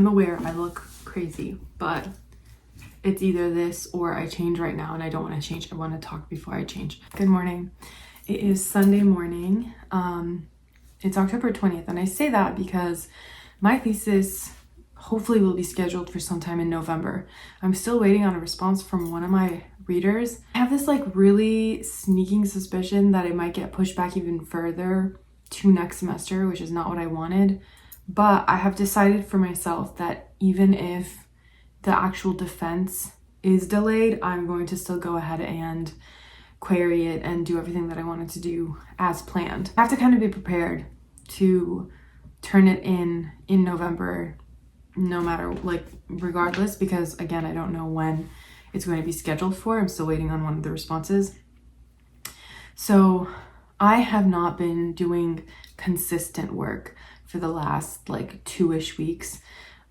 I'm aware I look crazy, but it's either this or I change right now, and I don't want to change. I want to talk before I change. Good morning. It is Sunday morning. It's October 20th, and I say that because my thesis hopefully will be scheduled for sometime in November. I'm still waiting on a response from one of my readers. I have this like really sneaking suspicion that it might get pushed back even further to next semester, which is not what I wanted. But I have decided for myself that even if the actual defense is delayed, I'm going to still go ahead and query it and do everything that I wanted to do as planned. I have to kind of be prepared to turn it in November, no matter, like, regardless, because again, I don't know when it's going to be scheduled for. I'm still waiting on one of the responses. So I have not been doing consistent work for the last like 2-ish weeks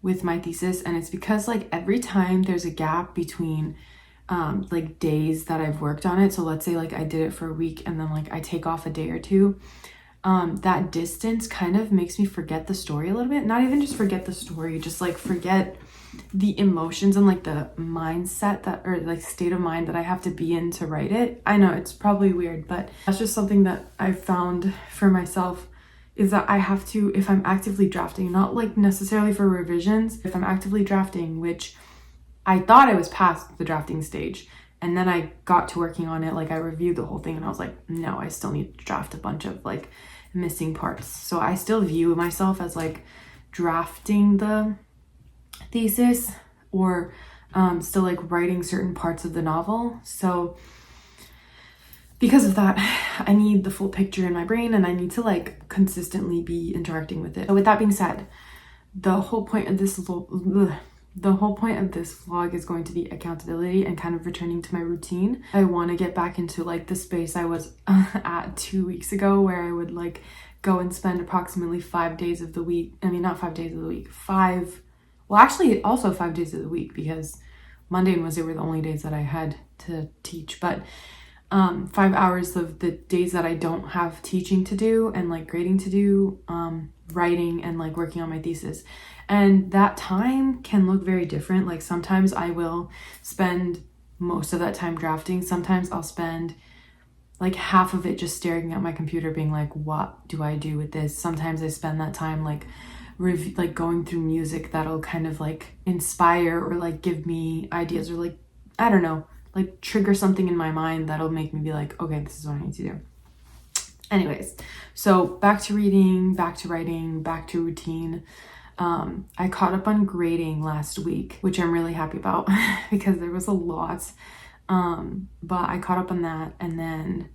with my thesis, and it's because like every time there's a gap between like days that I've worked on it, so let's say like I did it for a week and then like I take off a day or two, that distance kind of makes me forget the story a little bit. Not even just forget the story, just like forget the emotions and like the mindset that, or like state of mind that I have to be in to write it. I know it's probably weird, but that's just something that I've found for myself, is that I have to, if I'm actively drafting, not like necessarily for revisions, if I'm actively drafting, which I thought I was past the drafting stage, and then I got to working on it, like I reviewed the whole thing and I was like, no, I still need to draft a bunch of like missing parts. So I still view myself as like drafting the thesis, or still like writing certain parts of the novel. So because of that, I need the full picture in my brain, and I need to like consistently be interacting with it. So with that being said, the whole point of this vlog is going to be accountability and kind of returning to my routine. I want to get back into like the space I was at 2 weeks ago, where I would like go and spend approximately 5 days of the week. I mean, not 5 days of the week, actually also 5 days of the week, because Monday and Wednesday were the only days that I had to teach, but 5 hours of the days that I don't have teaching to do and like grading to do, writing and like working on my thesis. And that time can look very different. Like sometimes I will spend most of that time drafting. Sometimes I'll spend like half of it just staring at my computer being like, what do I do with this? Sometimes I spend that time like going through music that'll kind of like inspire or like give me ideas, or like, I don't know, like trigger something in my mind that'll make me be like, okay, this is what I need to do. Anyways, so back to reading, back to writing, back to routine. I caught up on grading last week, which I'm really happy about because there was a lot. But I caught up on that, and then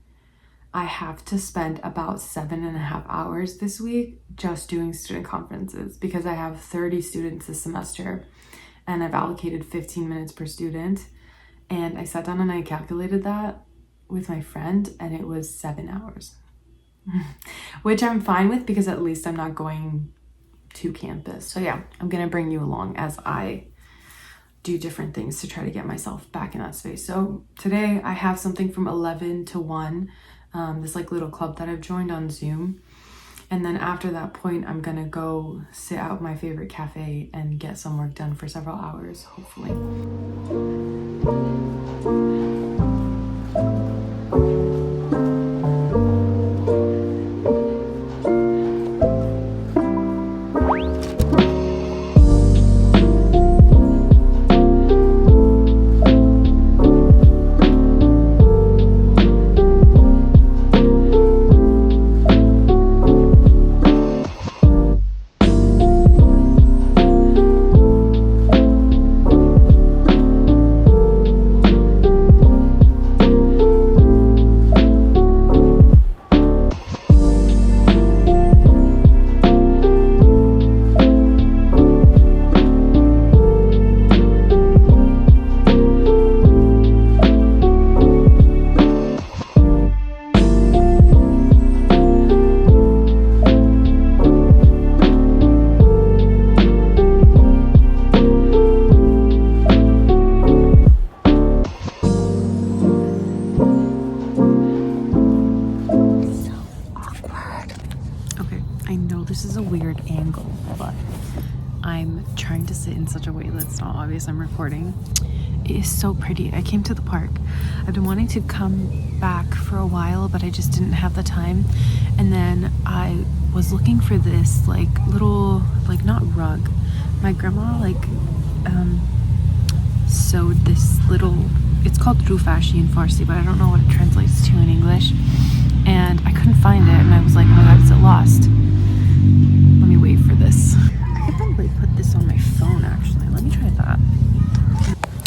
I have to spend about 7.5 hours this week just doing student conferences, because I have 30 students this semester and I've allocated 15 minutes per student. And I sat down and I calculated that with my friend, and it was 7 hours, which I'm fine with because at least I'm not going to campus. So yeah, I'm gonna bring you along as I do different things to try to get myself back in that space. So today I have something from 11 to 1, this like little club that I've joined on Zoom. And then after that point, I'm gonna go sit out my favorite cafe and get some work done for several hours, hopefully. to sit in such a way that's not obvious I'm recording. It is so pretty. I came to the park. I've been wanting to come back for a while, but I just didn't have the time. And then I was looking for this like little, like not rug. My grandma like sewed this little, it's called rufashi in Farsi, but I don't know what it translates to in English. And I couldn't find it, and I was like, oh my god, is it lost? Let me wait for this. I could probably put this on my phone actually. Let me try that.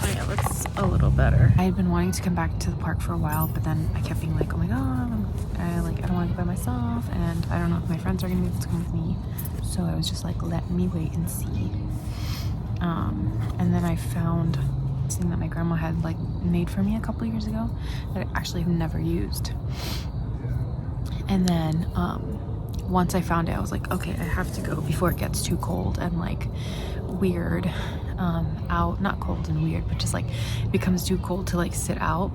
Oh yeah, that's a little better. I had been wanting to come back to the park for a while, but then I kept being like, oh my god, I don't want to go by myself, and I don't know if my friends are gonna be able to come with me. So I was just like, let me wait and see. And then I found something that my grandma had like made for me a couple years ago that I actually have never used. And then once I found it, I was like, okay, I have to go before it gets too cold and like weird out. Not cold and weird, but just like it becomes too cold to like sit out.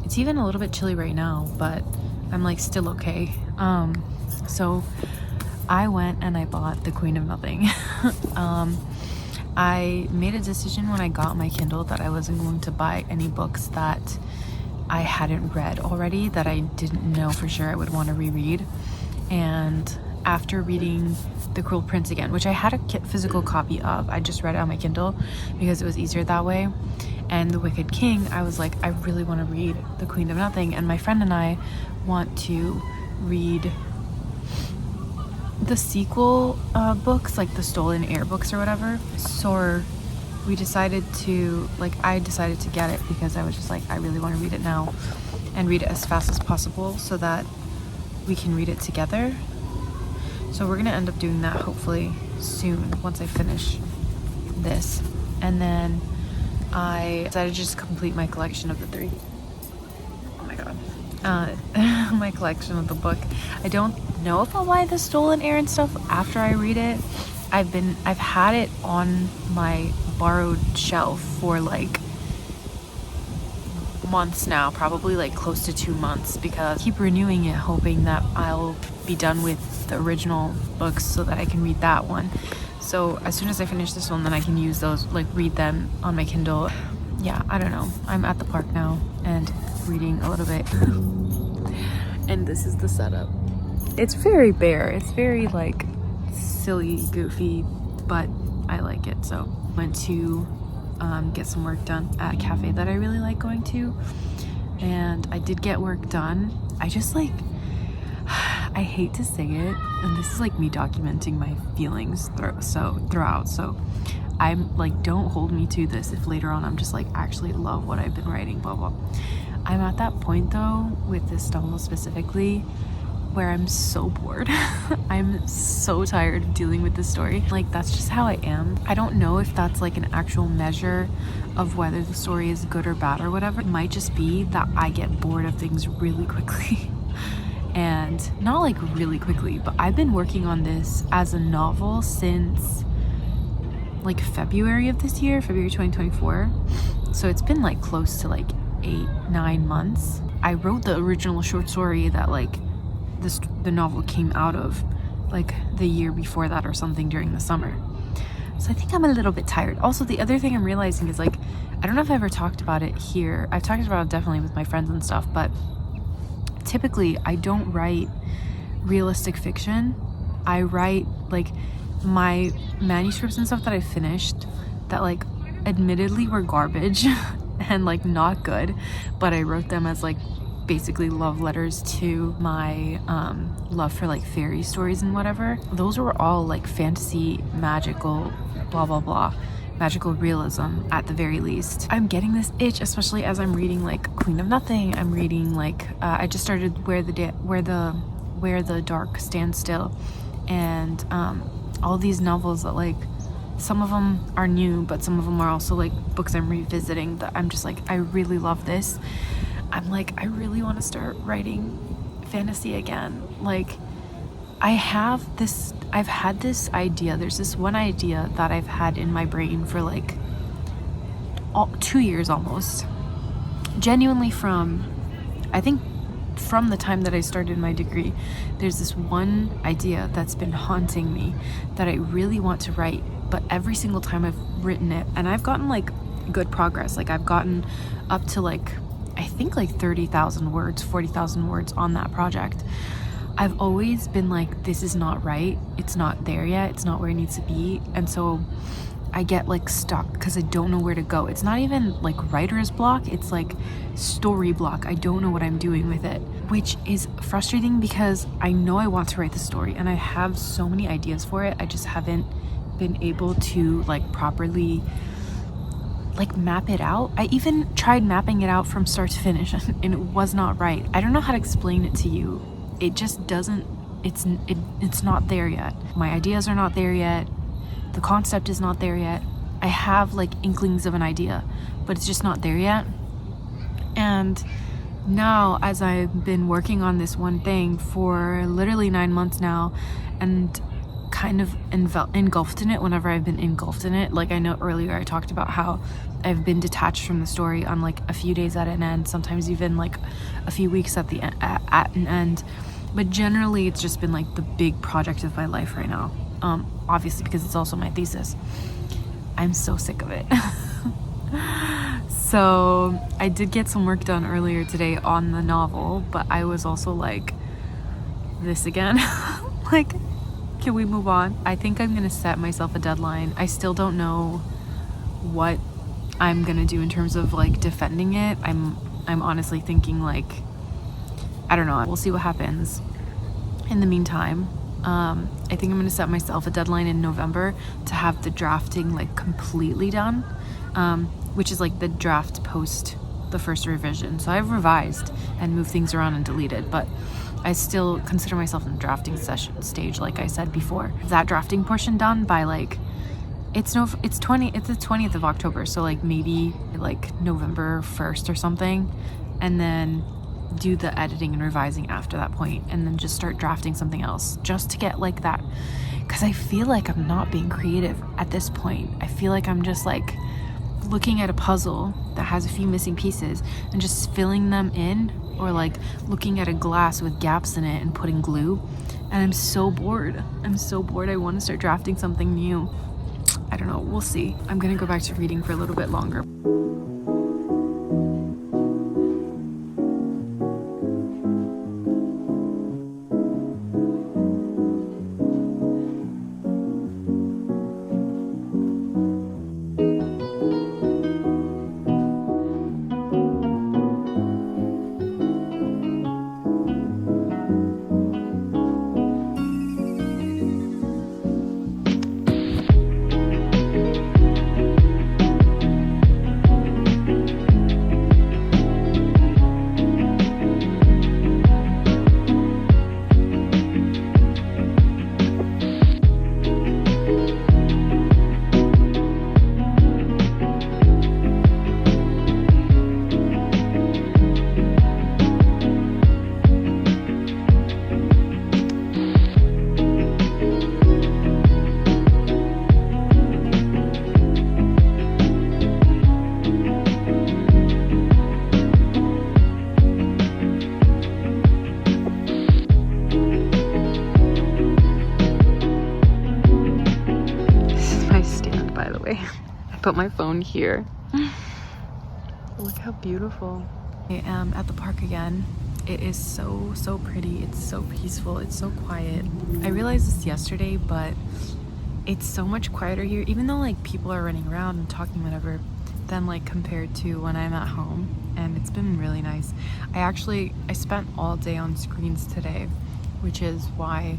It's even a little bit chilly right now, but I'm like still okay. So I went and I bought The Queen of Nothing. I made a decision when I got my Kindle that I wasn't going to buy any books that I hadn't read already, that I didn't know for sure I would want to reread. And after reading The Cruel Prince again, which I had a physical copy of, I just read it on my Kindle because it was easier that way, and The Wicked King, I was like, I really want to read The Queen of Nothing, and my friend and I want to read the sequel books, like the Stolen Heir books or whatever. So we decided to, like, I decided to get it because I was just like, I really want to read it now and read it as fast as possible so that we can read it together. So we're gonna end up doing that hopefully soon once I finish this. And then I decided to just complete my collection of the 3. Oh my god. My collection of the book. I don't know if I'll buy the Stolen Heir and stuff after I read it. I've had it on my borrowed shelf for like months now, probably like close to 2 months, because I keep renewing it hoping that I'll be done with the original books so that I can read that one. So as soon as I finish this one, then I can use those, like read them on my Kindle. Yeah, I don't know. I'm at the park now and reading a little bit. And this is the setup. It's very bare. It's very like silly, goofy, but I like it. So went to get some work done at a cafe that I really like going to, and I did get work done. I just like, I hate to say it, and this is like me documenting my feelings throughout, so I'm like, don't hold me to this if later on I'm just like, actually love what I've been writing, blah blah. I'm at that point though with this novel specifically where I'm so bored. I'm so tired of dealing with this story. Like, that's just how I am. I don't know if that's like an actual measure of whether the story is good or bad or whatever. It might just be that I get bored of things really quickly. And not like really quickly, but I've been working on this as a novel since like February of this year, February 2024. So it's been like close to like 8-9 months. I wrote the original short story that like the novel came out of like the year before that or something during the summer. So I think I'm a little bit tired. Also, the other thing I'm realizing is like, I don't know if I ever talked about it here. I've talked about it definitely with my friends and stuff, but typically I don't write realistic fiction. I write like my manuscripts and stuff that I finished that like admittedly were garbage and like not good, but I wrote them as like basically love letters to my love for like fairy stories and whatever. Those were all like fantasy, magical, blah blah blah, magical realism at the very least. I'm getting this itch, especially as I'm reading like Queen of Nothing. I'm reading like I just started Where the Dark Stands Still, and all these novels that like, some of them are new, but some of them are also like books I'm revisiting that I'm just like, I really love this. I'm like, I really want to start writing fantasy again. Like, I've had this idea. There's this one idea that I've had in my brain for like 2 years almost. Genuinely I think from the time that I started my degree, there's this one idea that's been haunting me that I really want to write but every single time I've written it, and I've gotten like good progress, like I've gotten up to like, I think like 30,000 words, 40,000 words on that project. I've always been like, this is not right. It's not there yet. It's not where it needs to be. And so I get like stuck because I don't know where to go. It's not even like writer's block. It's like story block. I don't know what I'm doing with it, which is frustrating because I know I want to write the story and I have so many ideas for it. I just haven't been able to like properly like map it out. I even tried mapping it out from start to finish and it was not right. I don't know how to explain it to you. It just doesn't, it's not there yet. My ideas are not there yet. The concept is not there yet. I have like inklings of an idea, but it's just not there yet. And now, as I've been working on this one thing for literally 9 months now and kind of engulfed in it whenever I've been engulfed in it, like I know earlier I talked about how I've been detached from the story on like a few days at an end, sometimes even like a few weeks at the at an end. But generally it's just been like the big project of my life right now. Obviously because it's also my thesis. I'm so sick of it. So I did get some work done earlier today on the novel, but I was also like, this again? Like, can we move on? I think I'm gonna set myself a deadline. I still don't know what I'm gonna do in terms of like defending it. I'm honestly thinking like, I don't know, we'll see what happens. In the meantime, I think I'm gonna set myself a deadline in November to have the drafting like completely done, which is like the draft post the first revision. So I've revised and moved things around and deleted, but I still consider myself in the drafting stage, like I said before. That drafting portion done by like, it's the 20th of October, so like maybe like November 1st or something, and then do the editing and revising after that point, and then just start drafting something else just to get like that, because I feel like I'm not being creative at this point. I feel like I'm just like looking at a puzzle that has a few missing pieces and just filling them in, or like looking at a glass with gaps in it and putting glue, and I'm so bored. I want to start drafting something new. I don't know, we'll see. I'm gonna go back to reading for a little bit longer. Put my phone here. Look how beautiful. I am at the park again. It is so pretty. It's so peaceful. It's so quiet. I realized this yesterday, but it's so much quieter here, even though like people are running around and talking whatever, than like compared to when I'm at home, and it's been really nice. I spent all day on screens today, which is why,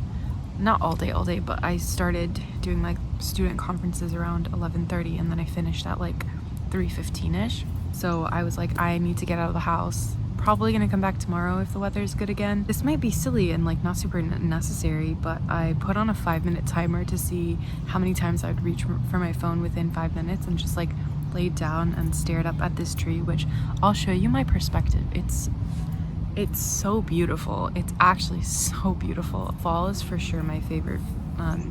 not all day, but I started doing like student conferences around 11:30, and then I finished at like 3:15ish. So I was like, I need to get out of the house. Probably gonna come back tomorrow if the weather is good again. This might be silly and like not super necessary, but I put on a 5-minute timer to see how many times I would reach for my phone within 5 minutes, and just like laid down and stared up at this tree, which I'll show you my perspective. It's so beautiful. It's actually so beautiful. Fall is for sure my favorite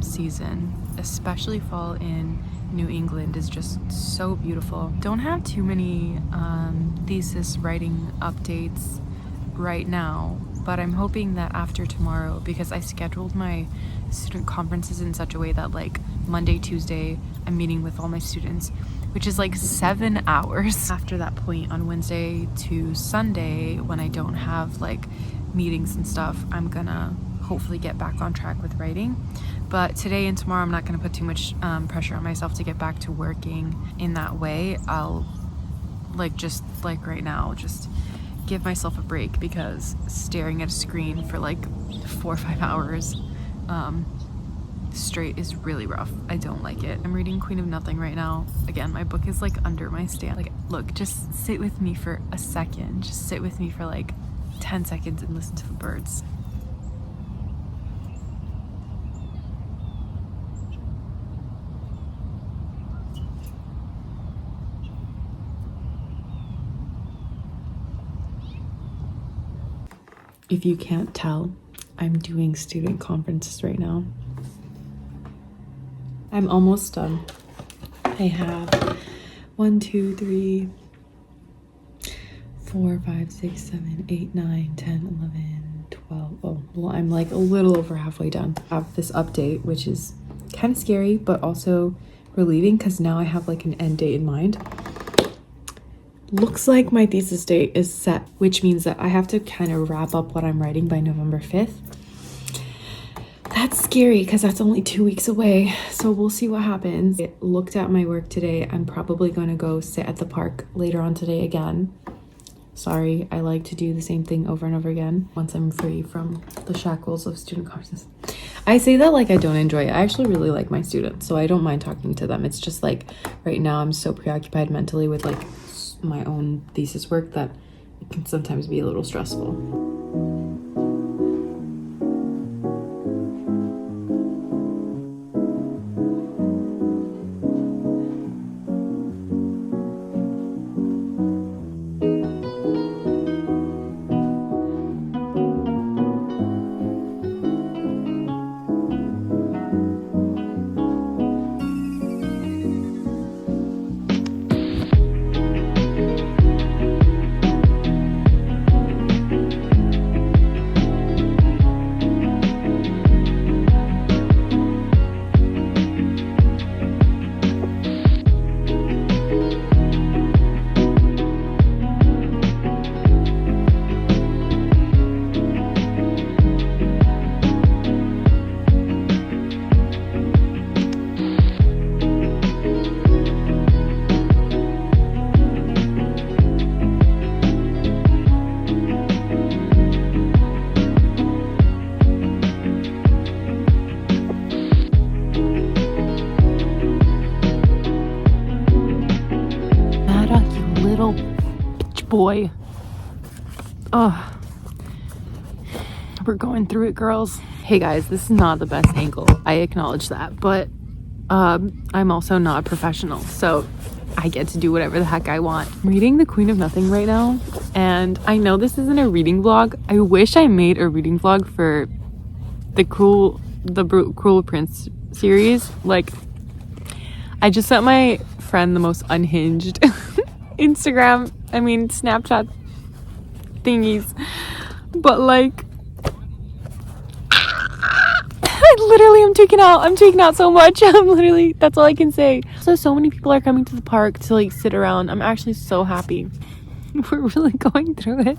season, especially fall in New England is just so beautiful. Don't have too many thesis writing updates right now, but I'm hoping that after tomorrow, because I scheduled my student conferences in such a way that like Monday, Tuesday, I'm meeting with all my students, which is like 7 hours. After that point on Wednesday to Sunday, when I don't have like meetings and stuff, I'm gonna hopefully get back on track with writing. But today and tomorrow, I'm not gonna put too much pressure on myself to get back to working in that way. I'll just like right now, just give myself a break, because staring at a screen for like 4 or 5 hours straight is really rough. I don't like it. I'm reading Queen of Nothing right now. Again, my book is like under my stand. Like, look, just sit with me for a second. Just sit with me for like 10 seconds and listen to the birds. If you can't tell, I'm doing student conferences right now. I'm almost done. I have 1, 2, 3, 4, 5, 6, 7, 8, 9, 10, 11, 12. Oh, well, I'm like a little over halfway done. I have this update, which is kind of scary, but also relieving, because now I have like an end date in mind. Looks like my thesis date is set, which means that I have to kind of wrap up what I'm writing by November 5th. That's scary, because that's only 2 weeks away, so we'll see what happens. I looked at my work today. I'm probably going to go sit at the park later on today again. Sorry, I like to do the same thing over and over again once I'm free from the shackles of student conferences. I say that like I don't enjoy it. I actually really like my students, so I don't mind talking to them. It's just like right now I'm so preoccupied mentally with like my own thesis work that it can sometimes be a little stressful. Boy. Oh, we're going through it, girls. Hey guys, this is not the best angle. I acknowledge that, but I'm also not a professional, so I get to do whatever the heck I want. I'm reading The Queen of Nothing right now, and I know this isn't a reading vlog. I wish I made a reading vlog for the Cruel Prince series. Like, I just sent my friend the most unhinged Snapchat thingies, but like I literally am taking out so much. That's all I can say. So many people are coming to the park to like sit around. I'm actually so happy. We're really going through it.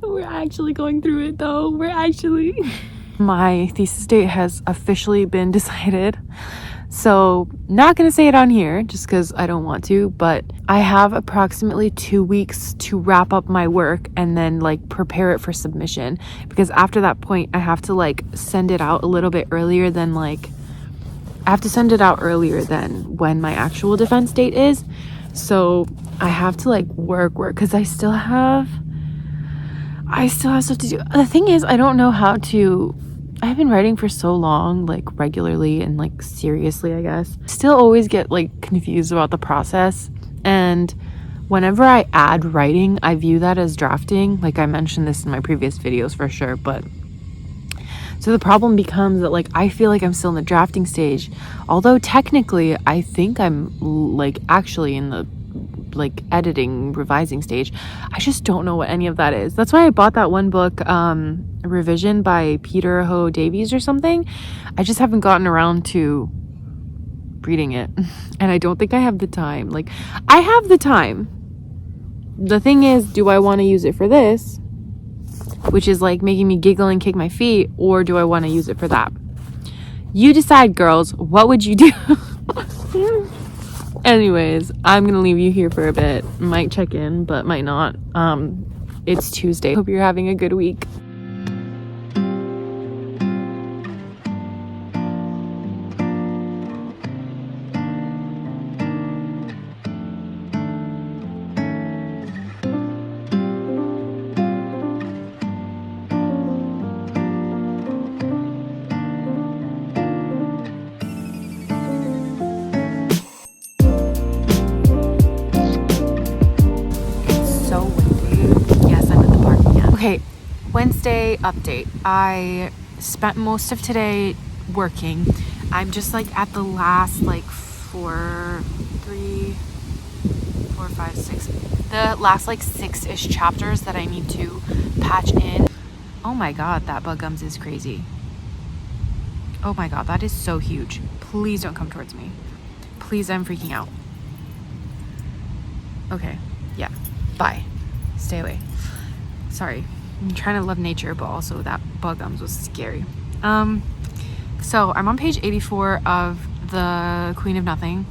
We're actually going through it though. My thesis date has officially been decided. So not going to say it on here just because I don't want to, but I have approximately 2 weeks to wrap up my work and then like prepare it for submission, because after that point I have to like send it out a little bit earlier than when my actual defense date is. So I have to like work because I still have stuff to do. The thing is, I don't know how to. I've been writing for so long, like regularly and like seriously, I guess. Still always get like confused about the process. And whenever I add writing, I view that as drafting. Like I mentioned this in my previous videos for sure. But so the problem becomes that like I feel like I'm still in the drafting stage. Although technically I think I'm like actually in the like editing, revising stage. I just don't know what any of that is. That's why I bought that one book, revision by Peter Ho Davies or something. I just haven't gotten around to reading it. And I don't think I have the time. Like, I have the time. The thing is, do I want to use it for this, which is like making me giggle and kick my feet, or do I want to use it for that? You decide, girls. What would you do? Anyways, I'm gonna leave you here for a bit. Might check in, but might not. It's Tuesday. Hope you're having a good week. Okay, Wednesday update. I spent most of today working. I'm just like at the last like 4, 5, 6, the last like 6-ish chapters that I need to patch in. Oh my god, that bug gums is crazy. Oh my god, that is so huge. Please don't come towards me. Please, I'm freaking out. Okay, yeah, bye. Stay away. Sorry, I'm trying to love nature, but also that bug gums was scary. So I'm on page 84 of the Queen of Nothing.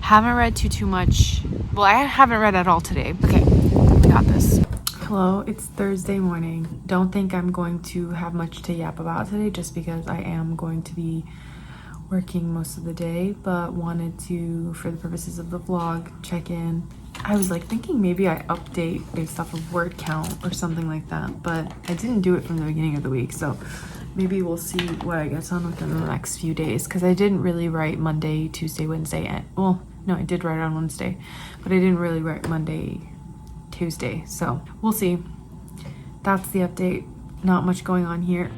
Haven't read too much. Well, I haven't read at all today. Okay, we got this. Hello, it's Thursday morning. Don't think I'm going to have much to yap about today, just because I am going to be working most of the day, but wanted to, for the purposes of the vlog, check in. I was like thinking maybe I update based off of word count or something like that, but I didn't do it from the beginning of the week, so maybe we'll see what I get on within the next few days, because I didn't really write Monday, Tuesday, Wednesday, and well, no, I did write on Wednesday, but I didn't really write Monday, Tuesday, so we'll see. That's the update. Not much going on here.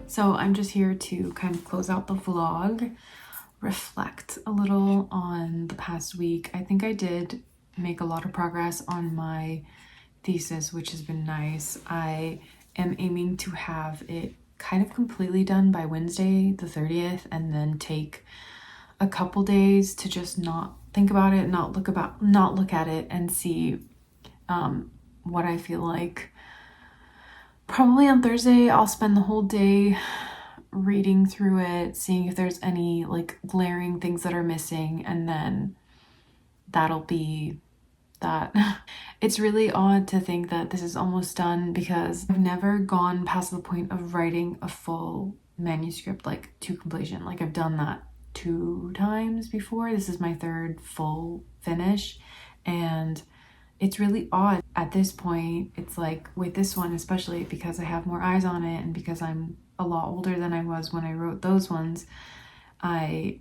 So I'm just here to kind of close out the vlog, reflect a little on the past week. I think I did make a lot of progress on my thesis, which has been nice. I am aiming to have it kind of completely done by Wednesday the 30th, and then take a couple days to just not think about it, not look at it, and see what I feel like. Probably on Thursday, I'll spend the whole day reading through it, seeing if there's any like glaring things that are missing, and then that'll be that. It's really odd to think that this is almost done, because I've never gone past the point of writing a full manuscript like to completion. Like, I've done that 2 times before. This is my 3rd full finish, and it's really odd at this point. It's like with this one, especially because I have more eyes on it, and because I'm a lot older than I was when I wrote those ones, I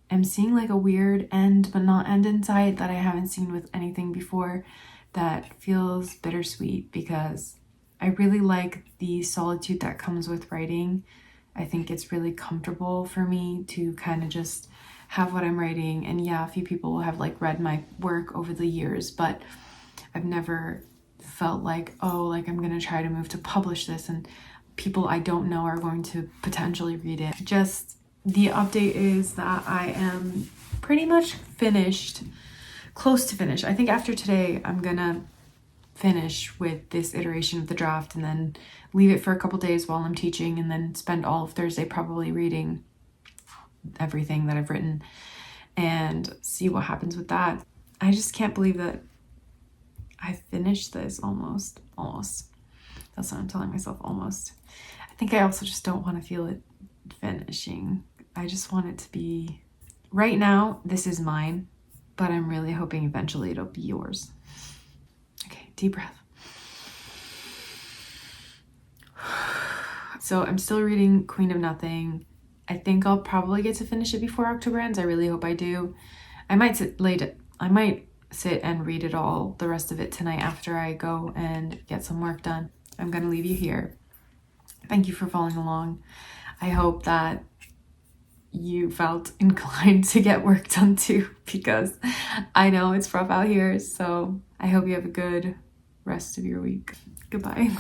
am seeing like a weird end, but not end in sight, that I haven't seen with anything before. That feels bittersweet, because I really like the solitude that comes with writing. I think it's really comfortable for me to kind of just have what I'm writing. And yeah, a few people have like read my work over the years, but I've never felt like, oh, like I'm gonna try to move to publish this and people I don't know are going to potentially read it. Just the update is that I am pretty much finished, close to finish. I think after today I'm gonna finish with this iteration of the draft, and then leave it for a couple days while I'm teaching, and then spend all of Thursday probably reading everything that I've written. and see what happens with that. I just can't believe that I finished this almost. That's what I'm telling myself, almost. I think I also just don't want to feel it finishing. I just want it to be, right now, this is mine, but I'm really hoping eventually it'll be yours. Okay, deep breath. So I'm still reading Queen of Nothing. I think I'll probably get to finish it before October ends. I really hope I do. I might sit and read it all, the rest of it, tonight after I go and get some work done. I'm gonna leave you here. Thank you for following along. I hope that you felt inclined to get work done too, because I know it's rough out here. So I hope you have a good rest of your week. Goodbye.